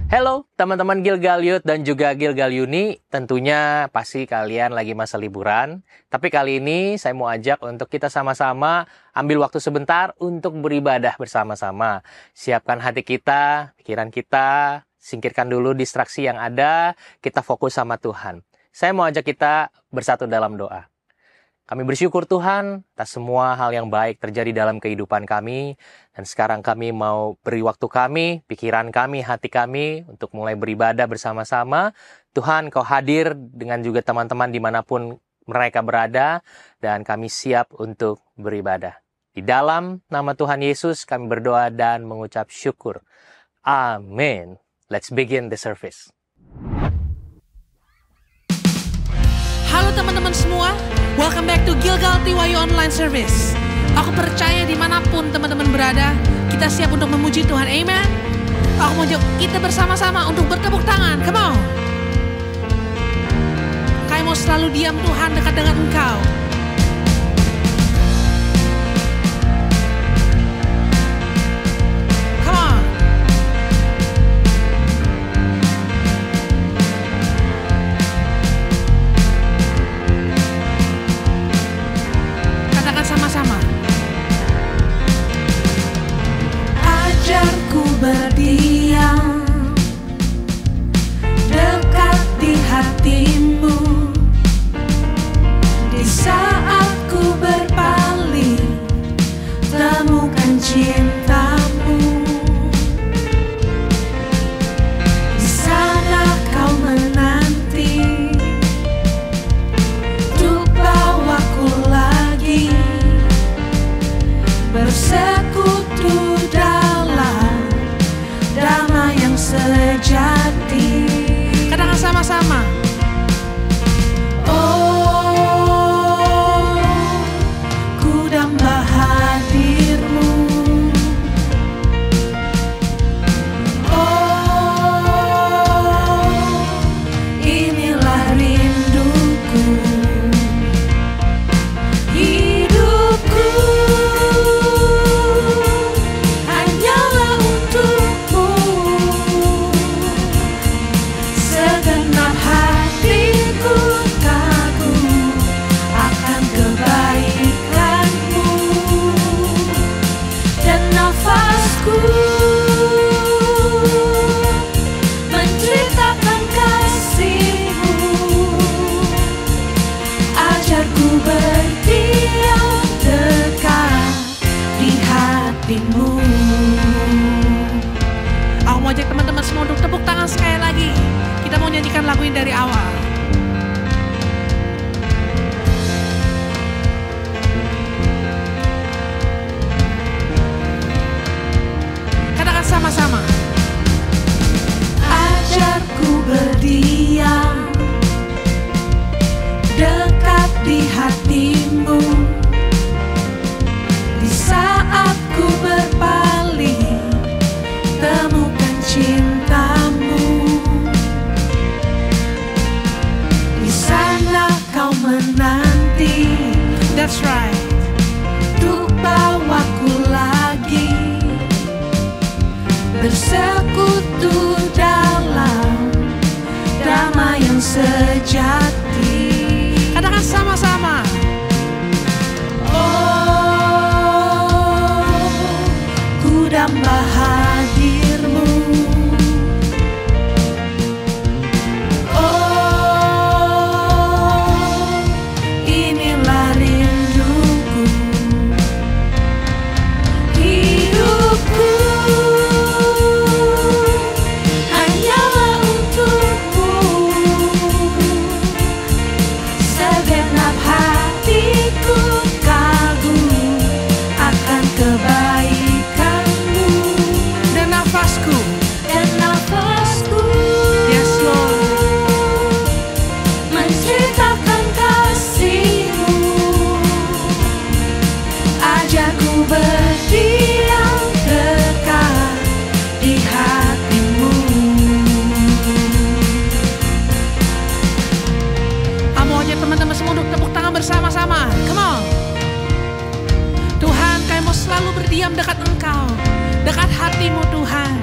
Halo teman-teman Gilgal Youth dan juga Gilgal Uni, tentunya pasti kalian lagi masa liburan. Tapi kali ini saya mau ajak untuk kita sama-sama ambil waktu sebentar untuk beribadah bersama-sama. Siapkan hati kita, pikiran kita, singkirkan dulu distraksi yang ada, kita fokus sama Tuhan. Saya mau ajak kita bersatu dalam doa. Kami bersyukur Tuhan atas semua hal yang baik terjadi dalam kehidupan kami. Dan sekarang kami mau beri waktu kami, pikiran kami, hati kami untuk mulai beribadah bersama-sama. Tuhan, Kau hadir dengan juga teman-teman dimanapun mereka berada. Dan kami siap untuk beribadah. Di dalam nama Tuhan Yesus kami berdoa dan mengucap syukur. Amin. Let's begin the service. Halo teman-teman semua, welcome back to Gilgal TYU Online Service. Aku percaya dimanapun teman-teman berada, kita siap untuk memuji Tuhan, amen. Aku mau ajak kita bersama-sama untuk bertepuk tangan, come on. Kami mau selalu diam Tuhan dekat dengan Engkau. Come on. Sama-sama. Ajarku berdiam dekat di hatimu, di saat ku berpaling temukan cintamu. Di sana kau menanti untuk bawaku lagi bersekutu dalam damai yang sejati. Katakan sama-sama. Oh, ku damba hadirmu. Oh, inilah rinduku. Menceritakan kasih-Mu, ajarku berdiam dekat di hati-Mu. Aku mau ajak teman-teman semua untuk tepuk tangan sekali lagi. Kita mau nyanyikan lagu ini dari awal. Katakan sama-sama. Ajarku berdiam sejati. Katakan sama-sama. Oh, ku damba hadir-Mu. Oh, inilah rinduku. Hidupku hanyalah untuk-Mu. Segenap hatiku kagum akan kebaikan-Mu. Dan nafasku. Dan nafasku, Yes Lord. menceritakan kasih-Mu. Ajarku berdiam dekat di hati-Mu. Mau aja teman-teman semua untuk tepuk tangan bersama-sama. Come on. Tuhan, kami mau selalu berdiam dekat Engkau, dekat hati-Mu Tuhan.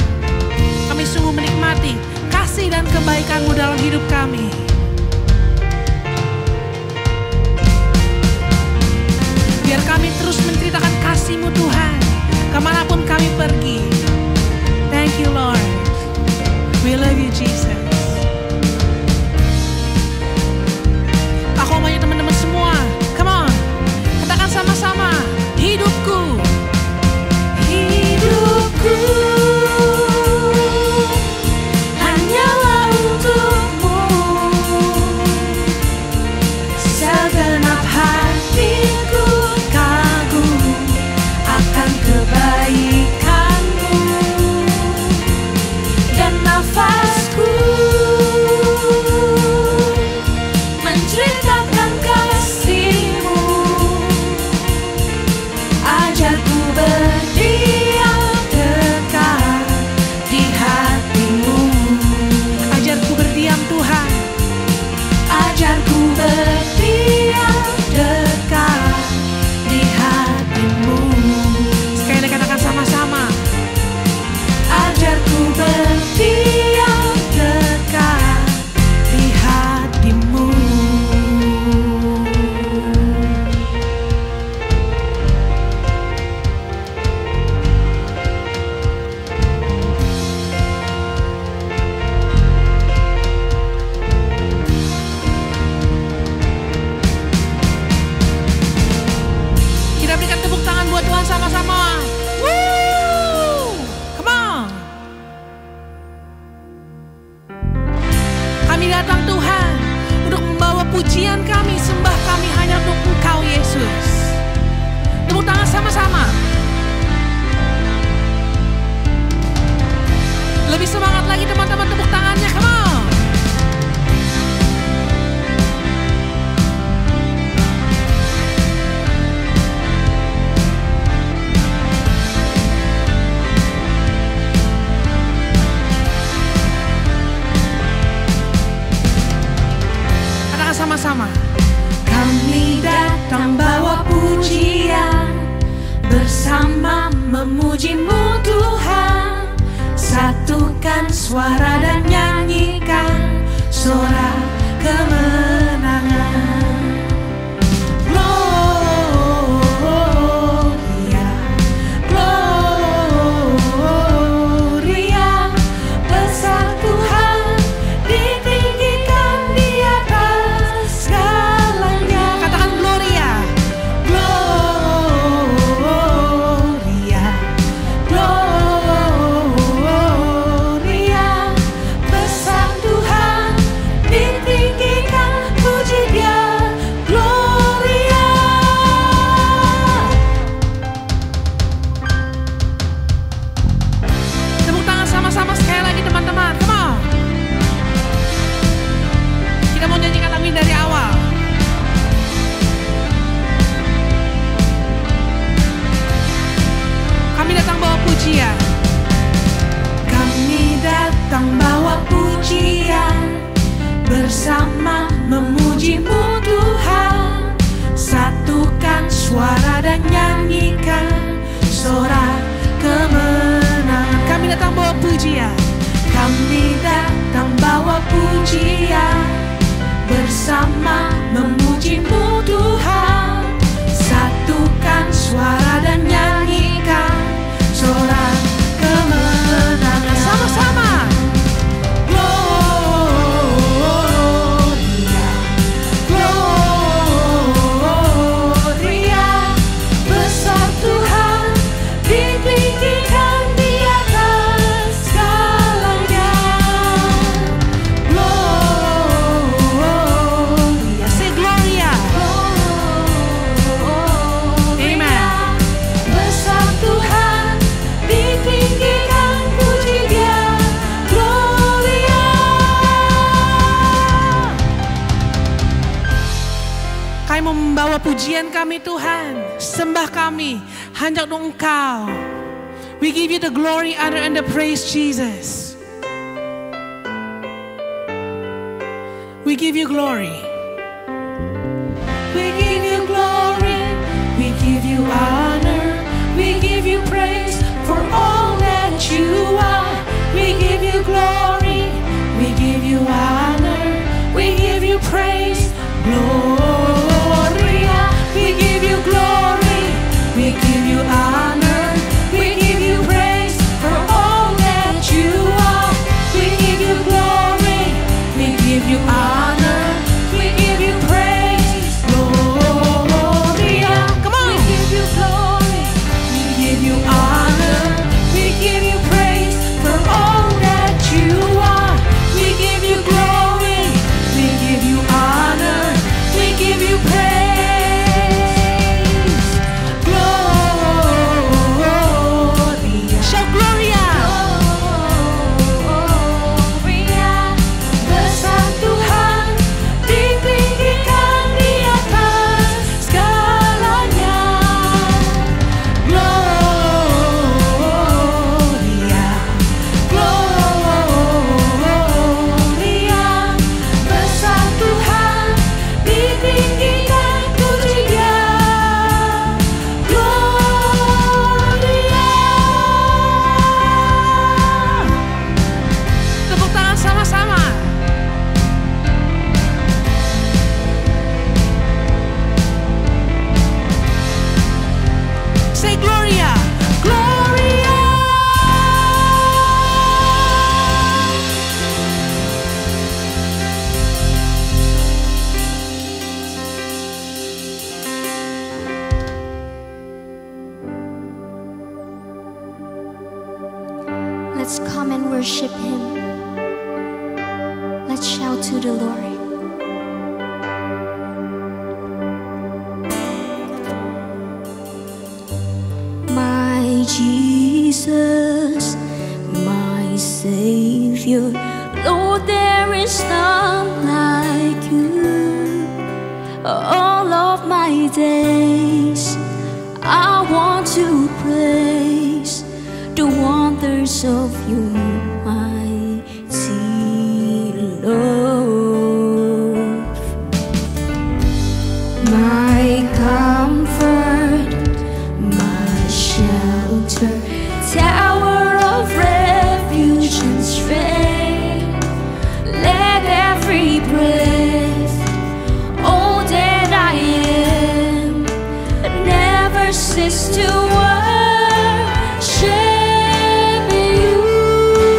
Kami sungguh menikmati kasih dan kebaikan-Mu dalam hidup kami. Biar kami terus menceritakan kasih-Mu Tuhan, kemanapun kami pergi. Thank you Lord. We love you Jesus. Aku mau teman-teman semua, come on, katakan sama-sama, hidupku. Hidupku hanyalah untuk-Mu. Segenap hatiku kagum akan kebaikan-Mu. Dan nafasku menceritakan kasih-Mu. Ajarku berdiam dekat di hati-Mu. Ajarku berdiam Tuhan. Ajarku berdiam dekat di hati-Mu. Sekali lagi katakan sama-sama. Ajarku berdiam dekat di hati-Mu. Kita berikan tepuk tangan buat Tuhan sama-sama. Woo! Come on. Kami datang Tuhan untuk membawa pujian kami, sembah kami hanya untuk Engkau Yesus. Tepuk tangan sama-sama. Lebih semangat lagi teman-teman, tepuk tangannya, come on. Katakan sama-sama. Kami datang bawa pujian, bersama memuji-Mu Tuhan. Satukan suara dan nyanyikan sorak kemenangan. Gloria, Gloria, besar Tuhan, ditinggikan di atas segalanya. Katakan Gloria. Gloria, Gloria, besar Tuhan, ditinggikan, puji Dia. Gloria. Tepuk tangan sama-sama sekali lagi teman-teman. Come on. Kita mau nyanyikan lagu ini dari awal. Kami datang bawa pujian. Kami datang bawa pujian, bersama memuji-Mu Tuhan. Satukan suara dan nyanyikan sorak kemenangan. Kami datang bawa pujian. Kami datang bawa pujian, Kami mau membawa pujian kami Tuhan, sembah kami hanya untuk Engkau. We give you the glory, honor, and the praise, Jesus. We give you glory. We give you glory, we give you honor, we give you praise for all that you are. We give you glory, we give you honor, we give you praise. Gloria, we give you glory, we give you honor, we give you praise for all that you are. We give you glory, we give you honor, we give you praise. Gloria, Come on. we give you glory, we give you honor, we give you praise for all that you are. We give you glory, we give you honor, we give you praise. Gloria, Shout Gloria. Gloria, besar Tuhan, ditinggikan di atas segalanya. Gloria, Gloria, besar Tuhan, ditinggikan puji Dia. Gloria. Tepuk tangan sama-sama. Say Gloria. Gloria. Let's come and worship Him. Let's shout to the Lord. My Jesus, my Savior, Lord, there is none like you. All of my days, I want to praise the wonders of your mighty love. My comfort, my shelter, tower of refuge and strength. Let every breath, all that I am, never cease to worship you.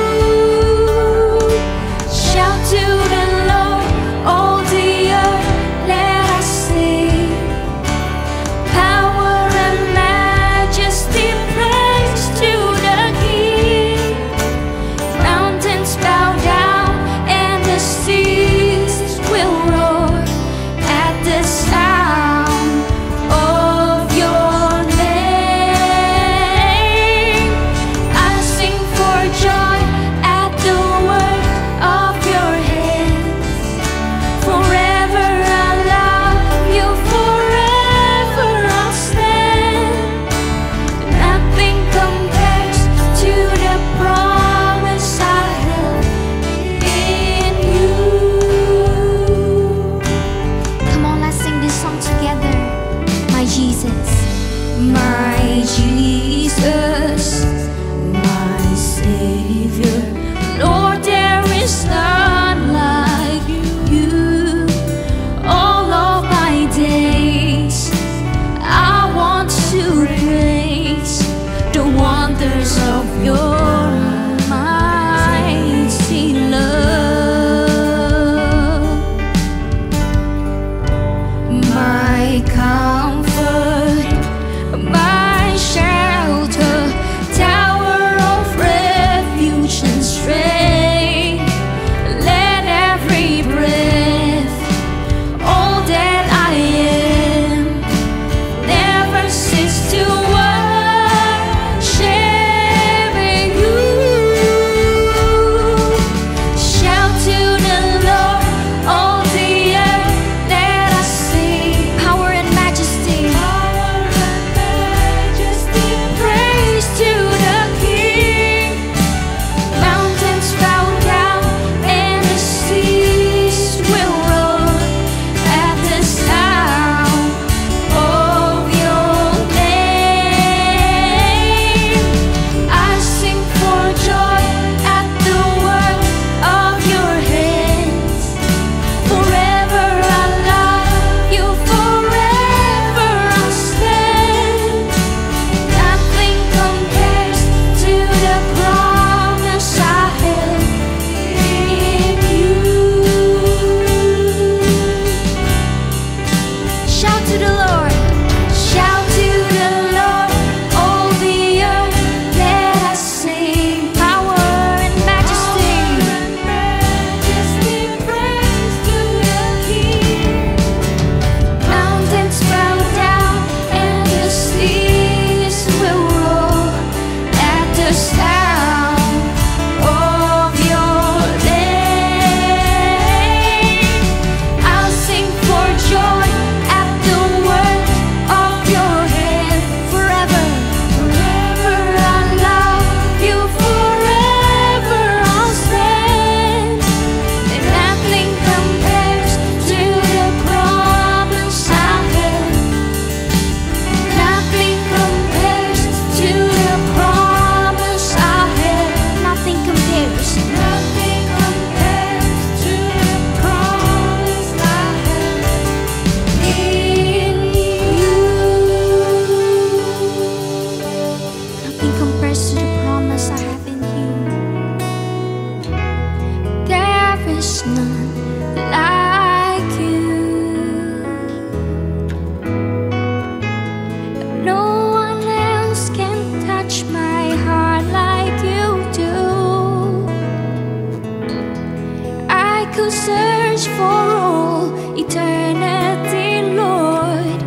search for all eternity, Lord,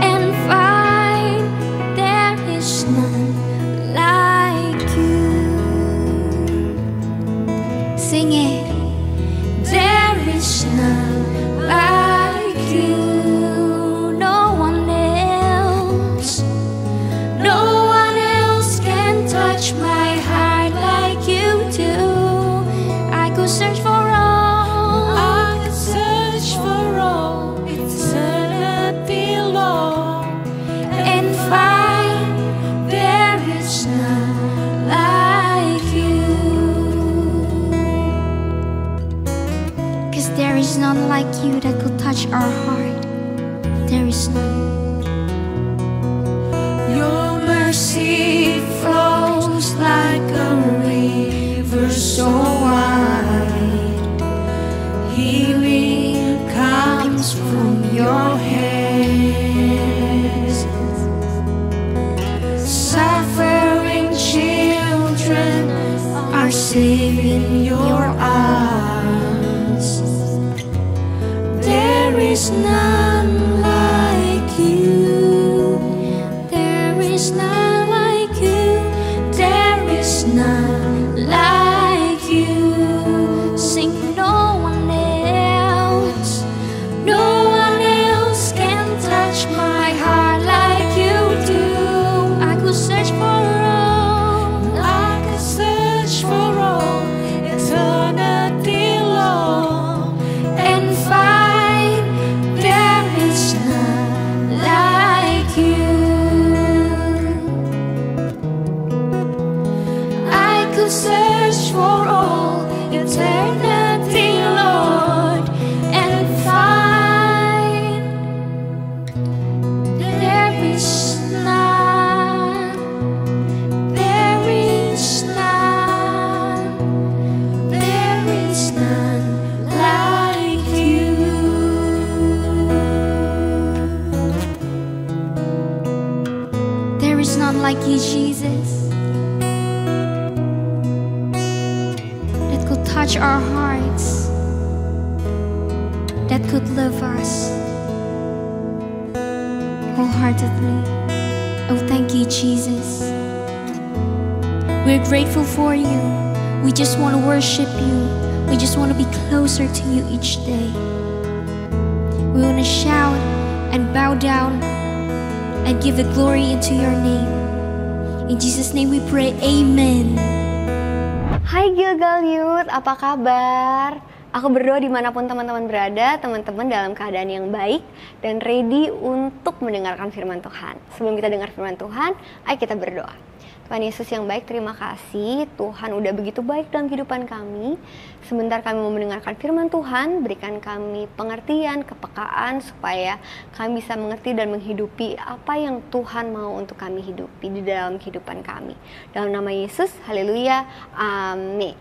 and find there is none like you. Sing it. There is none like you. No one else. No one else can touch my heart like you do. I could search for all. I could search for all eternity long And find there is none like you. 'Cause there is none like you that could touch our heart. There is none. Your mercy flows like a river so wide. Healing comes from your hands. Suffering children are safe in your arms. There is none like you. There is none like you. There is none like you. Sing, no one else. No one else can touch my heart like you do. I could search for all. I could search for all eternity long And find there is none like you. I could search for all eternity, Lord, and find there is none. There is none. There is none like you. There is none like you, Jesus, that could touch our hearts, that could love us wholeheartedly. Oh, thank you, Jesus. We're grateful for you. We just want to worship you. We just want to be closer to you each day. We want to shout and bow down and give the glory into your name. In Jesus' name we pray, amen. Hai Gilgal Youth, apa kabar? Aku berdoa dimanapun teman-teman berada, teman-teman dalam keadaan yang baik dan ready untuk mendengarkan firman Tuhan. Sebelum kita dengar firman Tuhan, ayo kita berdoa. Tuhan Yesus yang baik, terima kasih. Tuhan udah begitu baik dalam kehidupan kami. Sebentar kami mau mendengarkan firman Tuhan, berikan kami pengertian, kepekaan, supaya kami bisa mengerti dan menghidupi apa yang Tuhan mau untuk kami hidupi di dalam kehidupan kami. Dalam nama Yesus, haleluya, amin.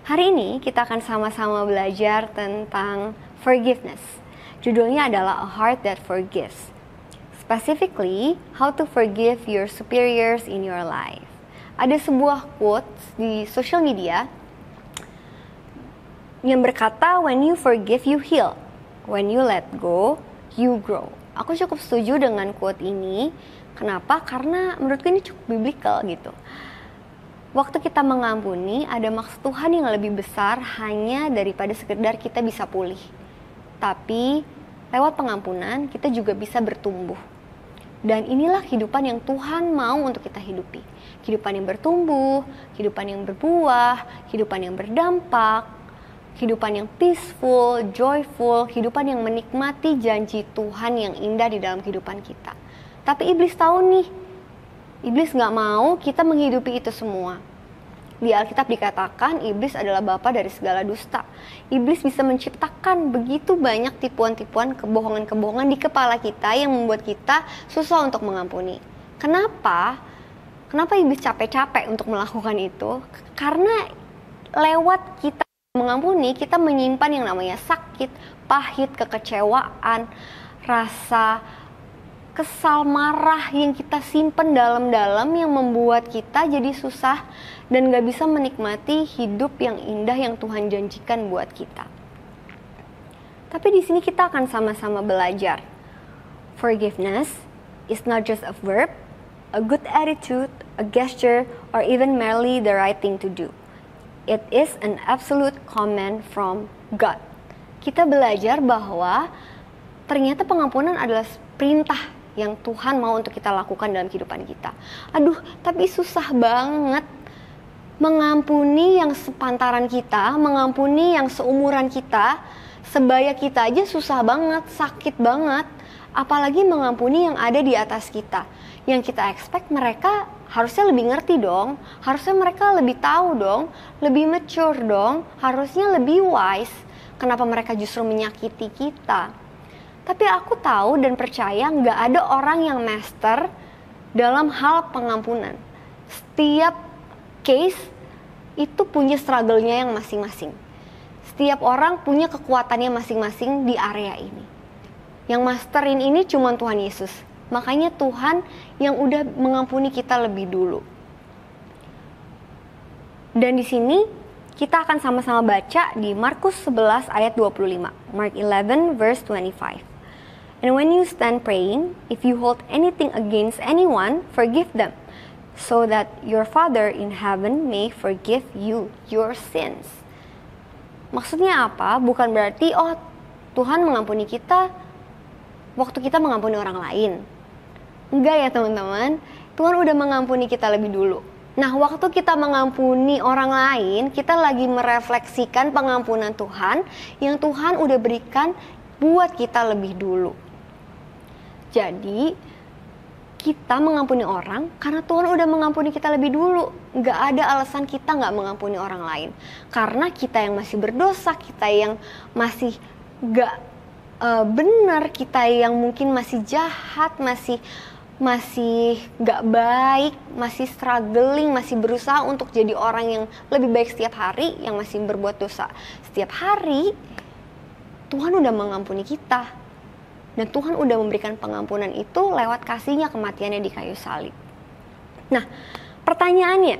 Hari ini kita akan sama-sama belajar tentang forgiveness. Judulnya adalah A Heart That Forgives. Specifically, how to forgive your superiors in your life. Ada sebuah quotes di social media yang berkata, when you forgive, you heal. When you let go, you grow. Aku cukup setuju dengan quote ini. Kenapa? Karena menurutku ini cukup biblical gitu. Waktu kita mengampuni, ada maksud Tuhan yang lebih besar hanya daripada sekedar kita bisa pulih. Tapi lewat pengampunan kita juga bisa bertumbuh. Dan inilah kehidupan yang Tuhan mau untuk kita hidupi. Kehidupan yang bertumbuh, kehidupan yang berbuah, kehidupan yang berdampak, kehidupan yang peaceful, joyful, kehidupan yang menikmati janji Tuhan yang indah di dalam kehidupan kita. Tapi iblis tahu nih, iblis gak mau kita menghidupi itu semua. Di Alkitab dikatakan iblis adalah bapa dari segala dusta. Iblis bisa menciptakan begitu banyak tipuan-tipuan, kebohongan-kebohongan di kepala kita yang membuat kita susah untuk mengampuni. Kenapa? Kenapa iblis capek-capek untuk melakukan itu? Karena lewat kita mengampuni, kita menyimpan yang namanya sakit, pahit, kekecewaan, rasa kesal, marah yang kita simpen dalam-dalam yang membuat kita jadi susah dan gak bisa menikmati hidup yang indah yang Tuhan janjikan buat kita. Tapi di sini kita akan sama-sama belajar. Forgiveness is not just a verb, a good attitude, a gesture, or even merely the right thing to do. It is an absolute command from God. Kita belajar bahwa ternyata pengampunan adalah perintah yang Tuhan mau untuk kita lakukan dalam kehidupan kita. Aduh, tapi susah banget mengampuni yang sepantaran kita, mengampuni yang seumuran kita, sebaya kita aja susah banget, sakit banget. Apalagi mengampuni yang ada di atas kita. Yang kita expect mereka harusnya lebih ngerti dong, harusnya mereka lebih tahu dong, lebih mature dong, harusnya lebih wise. Kenapa mereka justru menyakiti kita? Tapi aku tahu dan percaya nggak ada orang yang master dalam hal pengampunan. Setiap case itu punya struggle-nya yang masing-masing. Setiap orang punya kekuatannya masing-masing di area ini. Yang masterin ini cuma Tuhan Yesus. Makanya Tuhan yang udah mengampuni kita lebih dulu. Dan di sini kita akan sama-sama baca di Markus 11 ayat 25. Mark 11 verse 25. And when you stand praying, if you hold anything against anyone, forgive them, so that your Father in heaven may forgive you your sins. Maksudnya apa? Bukan berarti Tuhan mengampuni kita waktu kita mengampuni orang lain. Enggak ya teman-teman, Tuhan udah mengampuni kita lebih dulu. Nah, waktu kita mengampuni orang lain, kita lagi merefleksikan pengampunan Tuhan yang Tuhan udah berikan buat kita lebih dulu. Jadi, kita mengampuni orang karena Tuhan udah mengampuni kita lebih dulu. Nggak ada alasan kita nggak mengampuni orang lain. Karena kita yang masih berdosa, kita yang masih nggak benar, kita yang mungkin masih jahat, masih gak baik, masih struggling, masih berusaha untuk jadi orang yang lebih baik setiap hari, yang masih berbuat dosa setiap hari. Tuhan udah mengampuni kita, dan Tuhan udah memberikan pengampunan itu lewat kasih-Nya, kematiannya di kayu salib. Nah, pertanyaannya,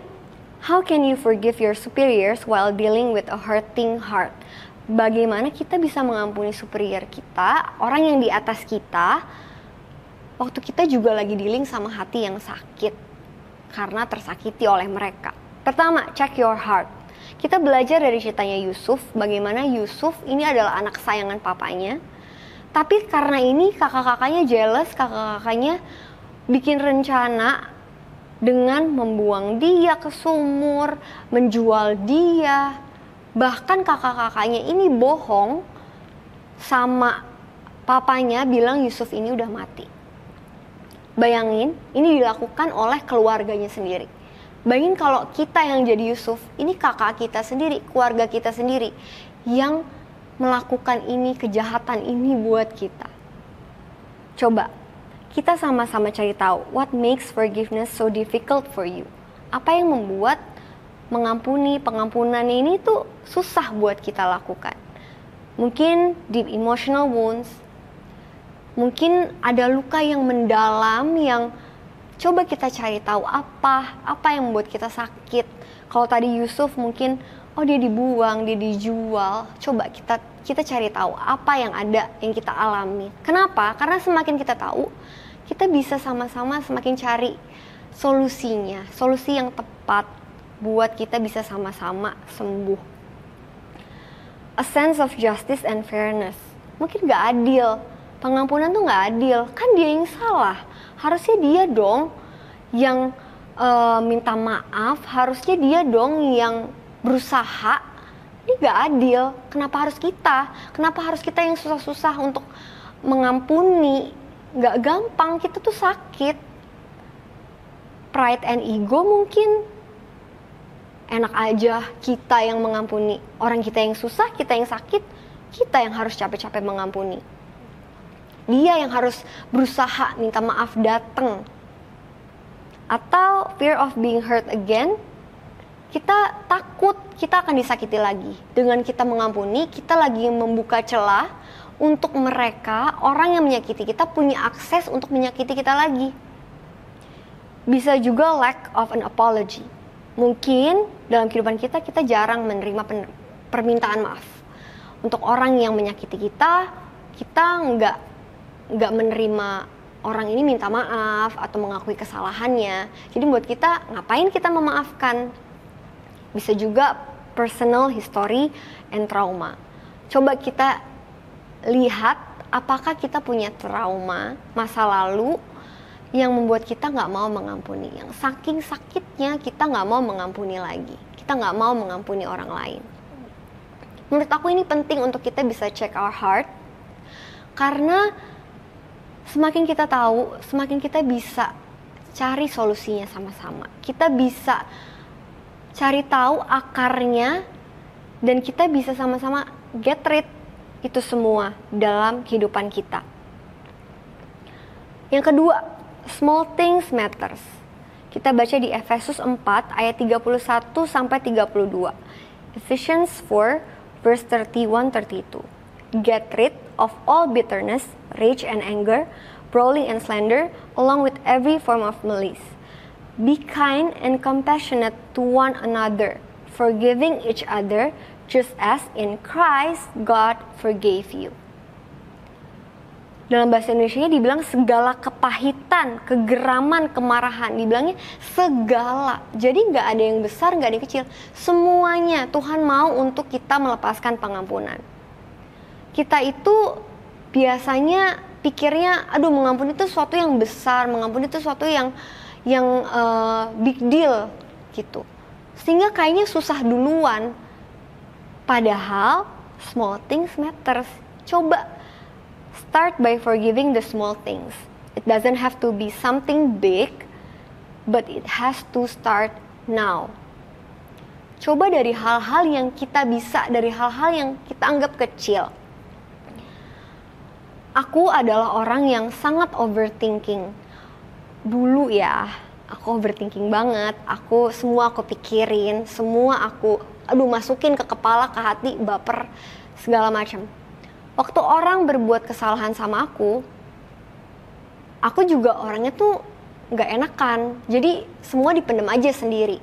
how can you forgive your superiors while dealing with a hurting heart? Bagaimana kita bisa mengampuni superior kita, orang yang di atas kita, waktu kita juga lagi dealing sama hati yang sakit karena tersakiti oleh mereka. Pertama, check your heart. Kita belajar dari ceritanya Yusuf, bagaimana Yusuf ini adalah anak kesayangan papanya. Tapi karena ini kakak-kakaknya jealous, kakak-kakaknya bikin rencana dengan membuang dia ke sumur, menjual dia. Bahkan kakak-kakaknya ini bohong sama papanya, bilang Yusuf ini udah mati. Bayangin, ini dilakukan oleh keluarganya sendiri. Bayangin kalau kita yang jadi Yusuf, ini kakak kita sendiri, keluarga kita sendiri yang melakukan ini, kejahatan ini buat kita. Coba, kita sama-sama cari tahu, what makes forgiveness so difficult for you? Apa yang membuat mengampuni, pengampunan ini tuh susah buat kita lakukan? Mungkin deep emotional wounds, mungkin ada luka yang mendalam yang coba kita cari tahu apa yang membuat kita sakit. Kalau tadi Yusuf mungkin dia dibuang, dia dijual. Coba kita cari tahu apa yang ada yang kita alami. Kenapa? Karena semakin kita tahu, kita bisa sama-sama semakin cari solusinya, solusi yang tepat buat kita bisa sama-sama sembuh. A sense of justice and fairness. Mungkin gak adil. Pengampunan tuh gak adil, kan dia yang salah. Harusnya dia dong yang minta maaf, harusnya dia dong yang berusaha. Ini gak adil, kenapa harus kita? Kenapa harus kita yang susah-susah untuk mengampuni? Gak gampang, kita tuh sakit. Pride and ego mungkin. Enak aja kita yang mengampuni. Orang kita yang susah, kita yang sakit, kita yang harus capek-capek mengampuni. Dia yang harus berusaha minta maaf datang. Atau fear of being hurt again. Kita takut kita akan disakiti lagi. Dengan kita mengampuni, kita lagi membuka celah untuk mereka, orang yang menyakiti kita, punya akses untuk menyakiti kita lagi. Bisa juga lack of an apology. Mungkin dalam kehidupan kita jarang menerima permintaan maaf. Untuk orang yang menyakiti kita, kita nggak menerima orang ini minta maaf atau mengakui kesalahannya. Jadi buat kita, ngapain kita memaafkan? Bisa juga personal history and trauma. Coba kita lihat apakah kita punya trauma masa lalu yang membuat kita nggak mau mengampuni. Yang saking sakitnya kita nggak mau mengampuni lagi. Kita nggak mau mengampuni orang lain. Menurut aku ini penting untuk kita bisa check our heart. Karena semakin kita tahu, semakin kita bisa cari solusinya sama-sama. Kita bisa cari tahu akarnya dan kita bisa sama-sama get rid itu semua dalam kehidupan kita. Yang kedua, small things matters. Kita baca di Efesus 4 ayat 31 sampai 32. Ephesians 4 verse 31-32. Get rid of all bitterness, rage and anger, brawling and slander, along with every form of malice. Be kind and compassionate to one another, forgiving each other, just as in Christ God forgave you. Dalam bahasa Indonesianya dibilang segala kepahitan, kegeraman, kemarahan. Dibilangnya segala. Jadi nggak ada yang besar, nggak ada yang kecil. Semuanya Tuhan mau untuk kita melepaskan pengampunan. Kita itu biasanya pikirnya, aduh mengampuni itu sesuatu yang besar, mengampuni itu sesuatu yang big deal gitu. Sehingga kayaknya susah duluan. Padahal small things matters. Coba start by forgiving the small things. It doesn't have to be something big, but it has to start now. Coba dari hal-hal yang kita bisa, dari hal-hal yang kita anggap kecil. Aku adalah orang yang sangat overthinking. Dulu ya, aku overthinking banget. Semua aku pikirin, semua aku masukin ke kepala, ke hati, baper, segala macam. Waktu orang berbuat kesalahan sama aku juga orangnya tuh gak enakan. Jadi semua dipendam aja sendiri.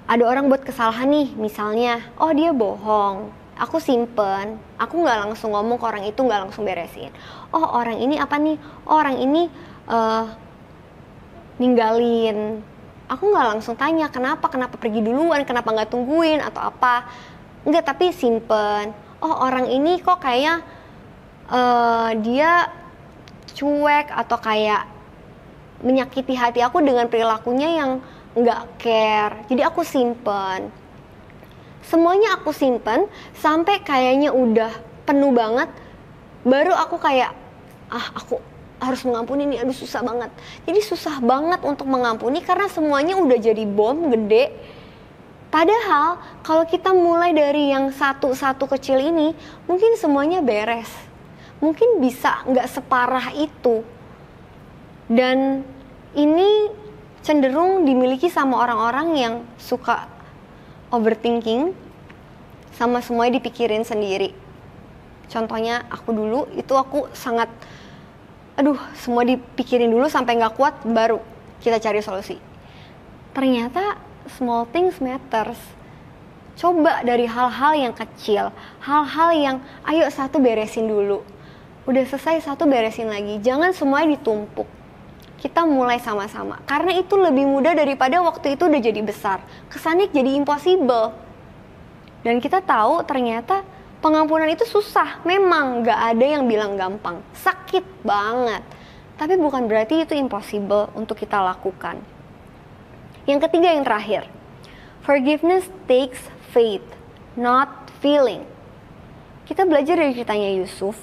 Ada orang buat kesalahan nih, misalnya, oh dia bohong, aku simpen, aku gak langsung ngomong ke orang itu, gak langsung beresin. Oh orang ini apa nih, oh orang ini ninggalin. Aku gak langsung tanya kenapa pergi duluan, kenapa gak tungguin atau apa. Enggak, tapi simpen. Oh orang ini kok kayak dia cuek atau kayak menyakiti hati aku dengan perilakunya yang nggak care. Jadi aku simpen. Semuanya aku simpen sampai kayaknya udah penuh banget. Baru aku kayak, aku harus mengampuni nih, aduh susah banget. Jadi susah banget untuk mengampuni karena semuanya udah jadi bom gede. Padahal kalau kita mulai dari yang satu-satu kecil ini, mungkin semuanya beres. Mungkin bisa nggak separah itu. Dan ini cenderung dimiliki sama orang-orang yang suka overthinking, sama semuanya dipikirin sendiri. Contohnya aku dulu, itu aku sangat, semua dipikirin dulu sampai nggak kuat, baru kita cari solusi. Ternyata small things matters. Coba dari hal-hal yang kecil, hal-hal yang ayo satu beresin dulu. Udah selesai satu beresin lagi. Jangan semuanya ditumpuk. Kita mulai sama-sama. Karena itu lebih mudah daripada waktu itu udah jadi besar. Kesannya jadi impossible. Dan kita tahu ternyata pengampunan itu susah. Memang gak ada yang bilang gampang. Sakit banget. Tapi bukan berarti itu impossible untuk kita lakukan. Yang ketiga, yang terakhir, forgiveness takes faith, not feeling. Kita belajar dari ceritanya Yusuf.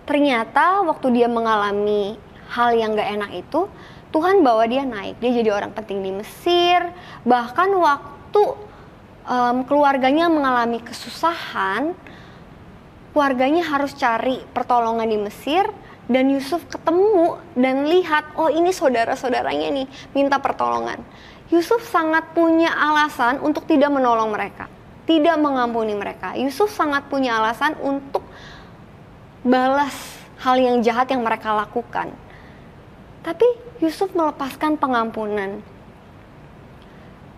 Ternyata waktu dia mengalami hal yang gak enak itu, Tuhan bawa dia naik. Dia jadi orang penting di Mesir. Bahkan waktu keluarganya mengalami kesusahan, keluarganya harus cari pertolongan di Mesir. Dan Yusuf ketemu dan lihat, oh ini saudara-saudaranya nih minta pertolongan. Yusuf sangat punya alasan untuk tidak menolong mereka, tidak mengampuni mereka. Yusuf sangat punya alasan untuk balas hal yang jahat yang mereka lakukan. Tapi Yusuf melepaskan pengampunan.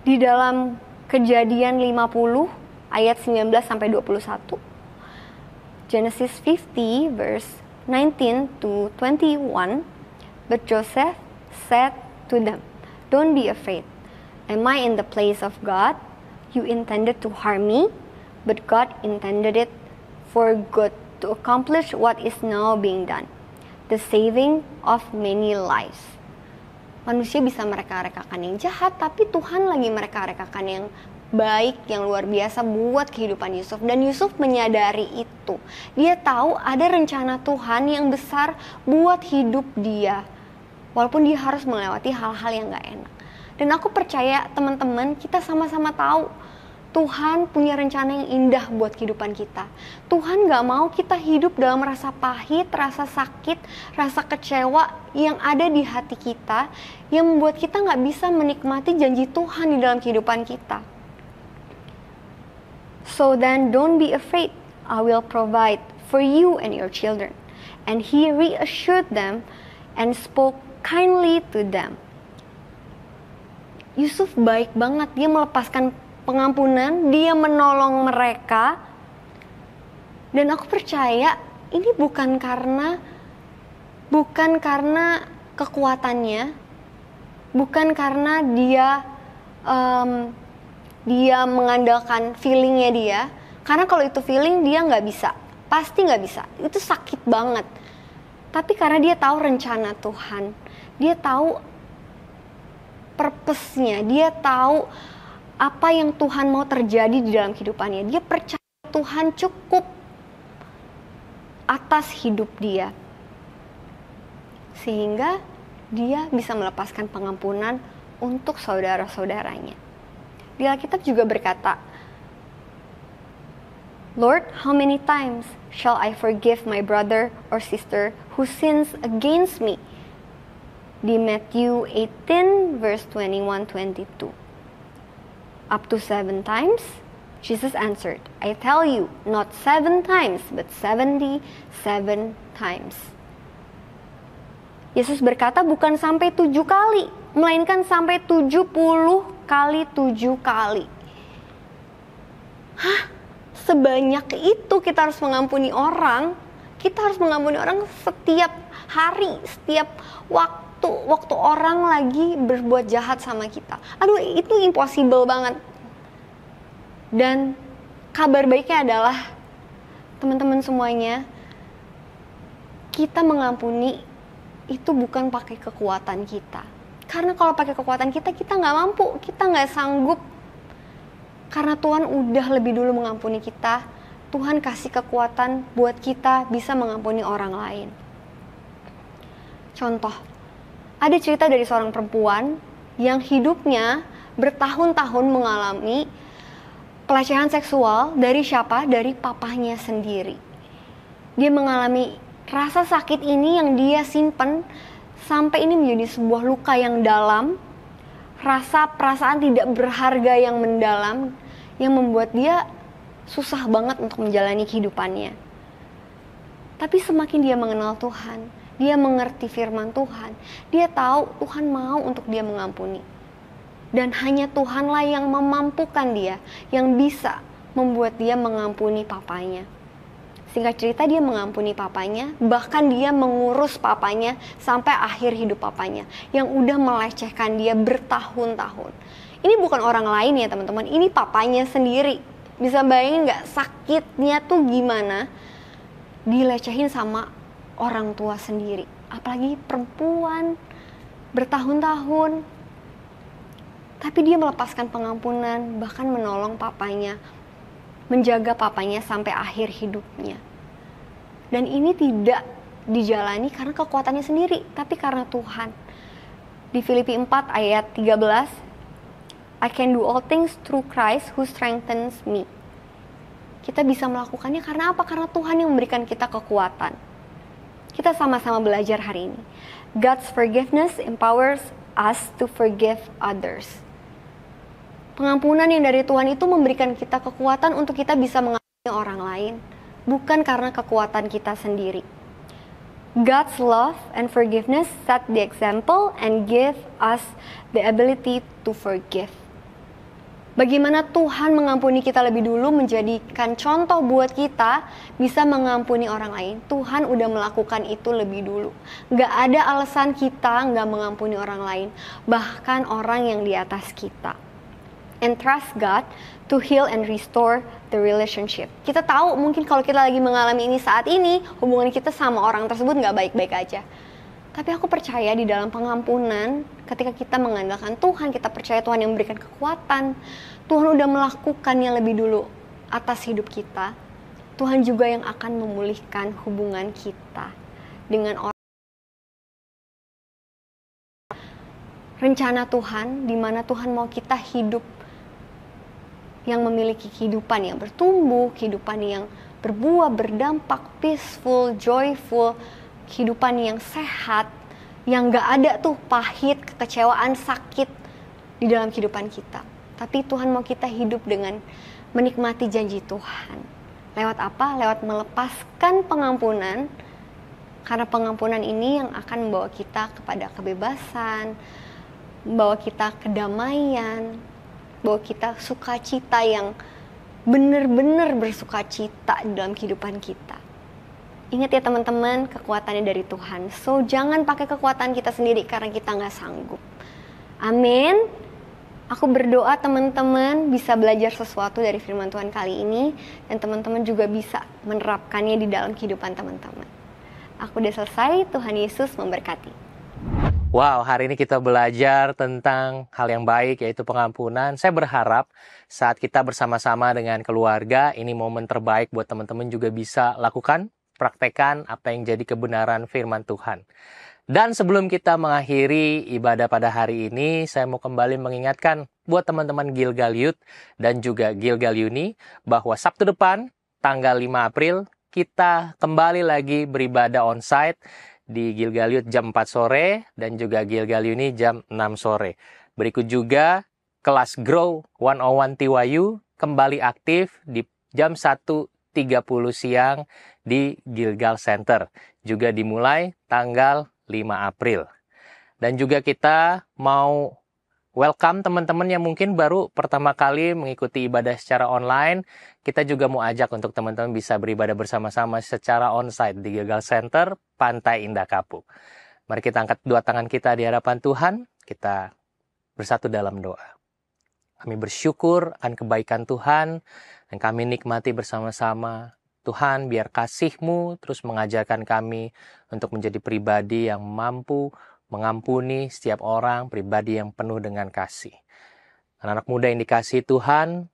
Di dalam Kejadian 50 ayat 19-21, Genesis 50 verse 19 to 21. But Joseph said to them, "Don't be afraid. Am I in the place of God? You intended to harm me, but God intended it for good to accomplish what is now being done, the saving of many lives." Manusia bisa mereka-rekakan yang jahat, tapi Tuhan lagi mereka-rekakan yang baik, yang luar biasa buat kehidupan Yusuf. Dan Yusuf menyadari itu. Dia tahu ada rencana Tuhan yang besar buat hidup dia, walaupun dia harus melewati hal-hal yang gak enak. Dan aku percaya teman-teman, kita sama-sama tahu Tuhan punya rencana yang indah buat kehidupan kita. Tuhan gak mau kita hidup dalam rasa pahit, rasa sakit, rasa kecewa yang ada di hati kita, yang membuat kita gak bisa menikmati janji Tuhan di dalam kehidupan kita. So then don't be afraid, I will provide for you and your children. And he reassured them and spoke kindly to them. Yusuf baik banget, dia melepaskan pengampunan, dia menolong mereka. Dan aku percaya ini bukan karena kekuatannya, bukan karena dia mengandalkan feelingnya dia. Karena kalau itu feeling dia nggak bisa, pasti nggak bisa, itu sakit banget. Tapi karena dia tahu rencana Tuhan, dia tahu purpose-nya, dia tahu apa yang Tuhan mau terjadi di dalam kehidupannya. Dia percaya Tuhan cukup atas hidup dia, sehingga dia bisa melepaskan pengampunan untuk saudara-saudaranya. Di Alkitab juga berkata, "Lord, how many times shall I forgive my brother or sister who sins against me?" Di Matthew 18 verse 21-22. Up to 7 times? Jesus answered, "I tell you, not 7 times, but 77 times." Yesus berkata bukan sampai 7 kali, melainkan sampai 70 kali 7 kali. Hah? Sebanyak itu kita harus mengampuni orang? Kita harus mengampuni orang setiap hari, setiap waktu orang lagi berbuat jahat sama kita. Aduh, itu impossible banget. Dan kabar baiknya adalah, teman-teman semuanya, kita mengampuni itu bukan pakai kekuatan kita. Karena kalau pakai kekuatan kita nggak mampu, kita nggak sanggup. Karena Tuhan udah lebih dulu mengampuni kita, Tuhan kasih kekuatan buat kita bisa mengampuni orang lain. Contoh, ada cerita dari seorang perempuan yang hidupnya bertahun-tahun mengalami pelecehan seksual dari siapa? Dari papahnya sendiri. Dia mengalami rasa sakit ini yang dia simpen sampai ini menjadi sebuah luka yang dalam, rasa perasaan tidak berharga yang mendalam, yang membuat dia susah banget untuk menjalani kehidupannya. Tapi semakin dia mengenal Tuhan, dia mengerti firman Tuhan, dia tahu Tuhan mau untuk dia mengampuni. Dan hanya Tuhanlah yang memampukan dia, yang bisa membuat dia mengampuni papanya. Singkat cerita, dia mengampuni papanya, bahkan dia mengurus papanya sampai akhir hidup papanya, yang udah melecehkan dia bertahun-tahun. Ini bukan orang lain ya teman-teman, ini papanya sendiri. Bisa bayangin gak sakitnya tuh gimana dilecehin sama orang tua sendiri, apalagi perempuan bertahun-tahun. Tapi dia melepaskan pengampunan, bahkan menolong papanya, menjaga papanya sampai akhir hidupnya. Dan ini tidak dijalani karena kekuatannya sendiri, tapi karena Tuhan. Di Filipi 4 ayat 13, "I can do all things through Christ who strengthens me." Kita bisa melakukannya karena apa? Karena Tuhan yang memberikan kita kekuatan. Kita sama-sama belajar hari ini. God's forgiveness empowers us to forgive others. Pengampunan yang dari Tuhan itu memberikan kita kekuatan untuk kita bisa mengampuni orang lain, bukan karena kekuatan kita sendiri. God's love and forgiveness set the example and give us the ability to forgive. Bagaimana Tuhan mengampuni kita lebih dulu menjadikan contoh buat kita bisa mengampuni orang lain. Tuhan udah melakukan itu lebih dulu. Gak ada alasan kita gak mengampuni orang lain, bahkan orang yang di atas kita. And trust God to heal and restore the relationship. Kita tahu mungkin kalau kita lagi mengalami ini saat ini, hubungan kita sama orang tersebut gak baik-baik aja. Tapi aku percaya di dalam pengampunan, ketika kita mengandalkan Tuhan, kita percaya Tuhan yang memberikan kekuatan, Tuhan udah melakukannya lebih dulu atas hidup kita. Tuhan juga yang akan memulihkan hubungan kita dengan orang. Rencana Tuhan, di mana Tuhan mau kita hidup yang memiliki kehidupan yang bertumbuh, kehidupan yang berbuah, berdampak, peaceful, joyful, kehidupan yang sehat, yang gak ada tuh pahit, kekecewaan, sakit di dalam kehidupan kita. Tapi Tuhan mau kita hidup dengan menikmati janji Tuhan. Lewat apa? Lewat melepaskan pengampunan, karena pengampunan ini yang akan membawa kita kepada kebebasan, membawa kita kedamaian, bahwa kita sukacita yang benar-benar bersukacita dalam kehidupan kita. Ingat ya teman-teman, kekuatannya dari Tuhan. So jangan pakai kekuatan kita sendiri karena kita nggak sanggup. Amin. Aku berdoa teman-teman bisa belajar sesuatu dari firman Tuhan kali ini, dan teman-teman juga bisa menerapkannya di dalam kehidupan teman-teman. Aku udah selesai. Tuhan Yesus memberkati. Wow, hari ini kita belajar tentang hal yang baik, yaitu pengampunan. Saya berharap saat kita bersama-sama dengan keluarga, ini momen terbaik buat teman-teman juga bisa lakukan, praktekkan apa yang jadi kebenaran firman Tuhan. Dan sebelum kita mengakhiri ibadah pada hari ini, saya mau kembali mengingatkan buat teman-teman Gilgal Youth dan juga Gilgal Uni, bahwa Sabtu depan, tanggal 5 April, kita kembali lagi beribadah onsite di Gilgal Youth jam 4 sore dan juga Gilgal Uni jam 6 sore. Berikut juga kelas Grow 101 TYU kembali aktif di jam 1.30 siang di Gilgal Center. Juga dimulai tanggal 5 April. Dan juga kita mau welcome teman-teman yang mungkin baru pertama kali mengikuti ibadah secara online. Kita juga mau ajak untuk teman-teman bisa beribadah bersama-sama secara onsite di Gilgal Center, Pantai Indah Kapuk. Mari kita angkat dua tangan kita di hadapan Tuhan. Kita bersatu dalam doa. Kami bersyukur akan kebaikan Tuhan dan kami nikmati bersama-sama. Tuhan, biar kasih-Mu terus mengajarkan kami untuk menjadi pribadi yang mampu mengampuni setiap orang, pribadi yang penuh dengan kasih. Anak-anak muda yang dikasihi Tuhan,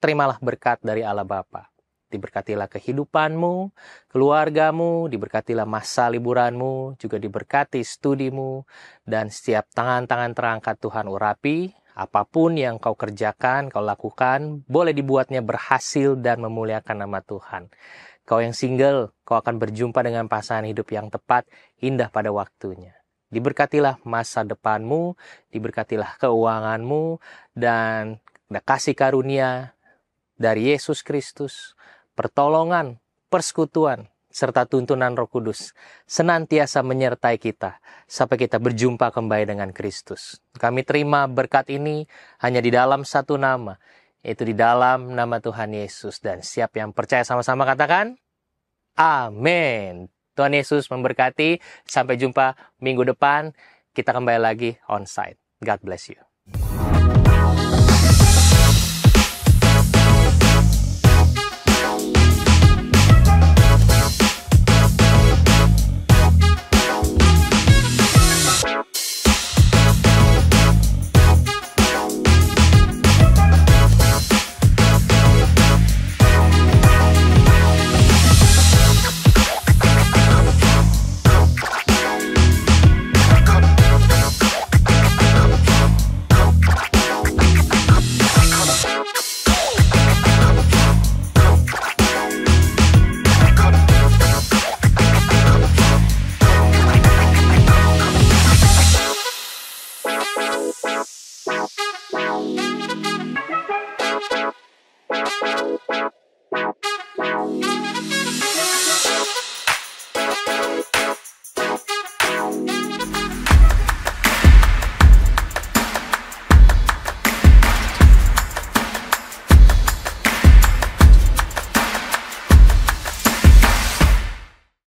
terimalah berkat dari Allah Bapa. Diberkatilah kehidupanmu, keluargamu, diberkatilah masa liburanmu, juga diberkati studimu, dan setiap tangan-tangan terangkat Tuhan urapi. Apapun yang kau kerjakan, kau lakukan, boleh dibuatnya berhasil dan memuliakan nama Tuhan. Kau yang single, kau akan berjumpa dengan pasangan hidup yang tepat, indah pada waktunya. Diberkatilah masa depanmu, diberkatilah keuanganmu, dan kasih karunia dari Yesus Kristus, pertolongan, persekutuan, serta tuntunan Roh Kudus senantiasa menyertai kita sampai kita berjumpa kembali dengan Kristus. Kami terima berkat ini hanya di dalam satu nama, yaitu di dalam nama Tuhan Yesus. Dan siap yang percaya sama-sama katakan, amin. Tuhan Yesus memberkati. Sampai jumpa minggu depan. Kita kembali lagi onsite. God bless you.